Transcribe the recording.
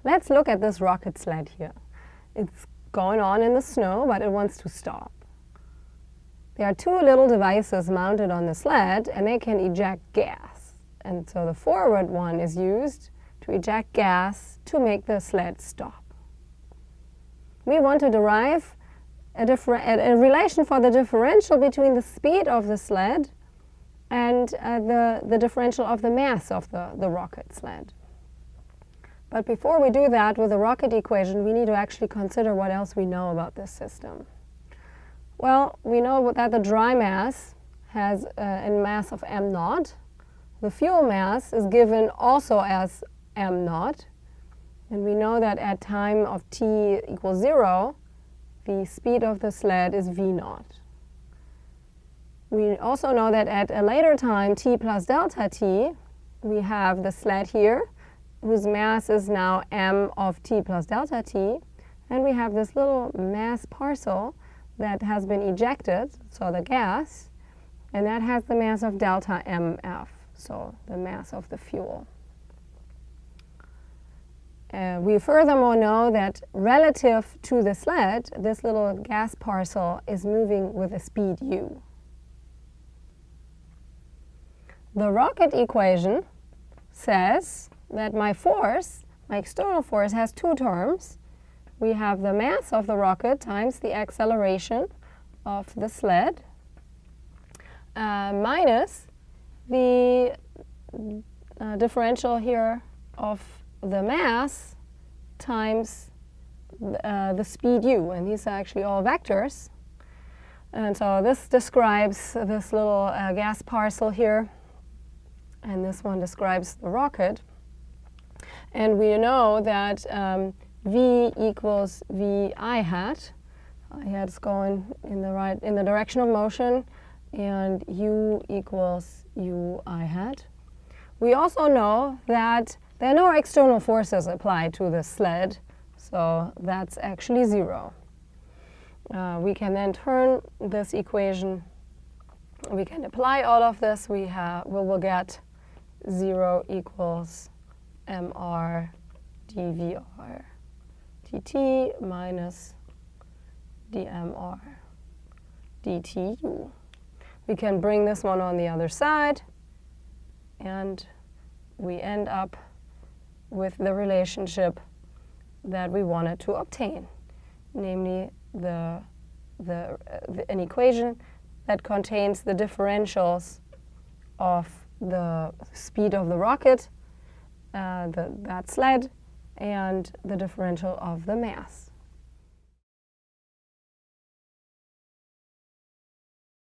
Let's look at this rocket sled here. It's going on in the snow, but it wants to stop. There are two little devices mounted on the sled, and they can eject gas. And so the forward one is used to eject gas to make the sled stop. We want to derive a relation for the differential between the speed of the sled and the differential of the mass of the rocket sled. But before we do that with the rocket equation, we need to actually consider what else we know about this system. Well, we know that the dry mass has a mass of m naught. The fuel mass is given also as m naught. And we know that at time of t equals 0, the speed of the sled is v naught. We also know that at a later time, t plus delta t, we have the sled here, whose mass is now m of t plus delta t. And we have this little mass parcel that has been ejected, so the gas, and that has the mass of delta mf, so the mass of the fuel. We furthermore know that relative to the sled, this little gas parcel is moving with a speed u. The rocket equation says that my force, my external force, has two terms. We have the mass of the rocket times the acceleration of the sled minus the differential here of the mass times the speed u. And these are actually all vectors. And so this describes this little gas parcel here. And this one describes the rocket. And we know that v equals v I hat. I hat is going in the direction of motion, and u equals u I hat. We also know that there are no external forces applied to the sled, so that's actually 0. We can then turn this equation. We can apply all of this. We will get 0 equals mr dvr dt minus dmr dtu. We can bring this one on the other side, and we end up with the relationship that we wanted to obtain, namely an equation that contains the differentials of the speed of the rocket, that sled, and the differential of the mass.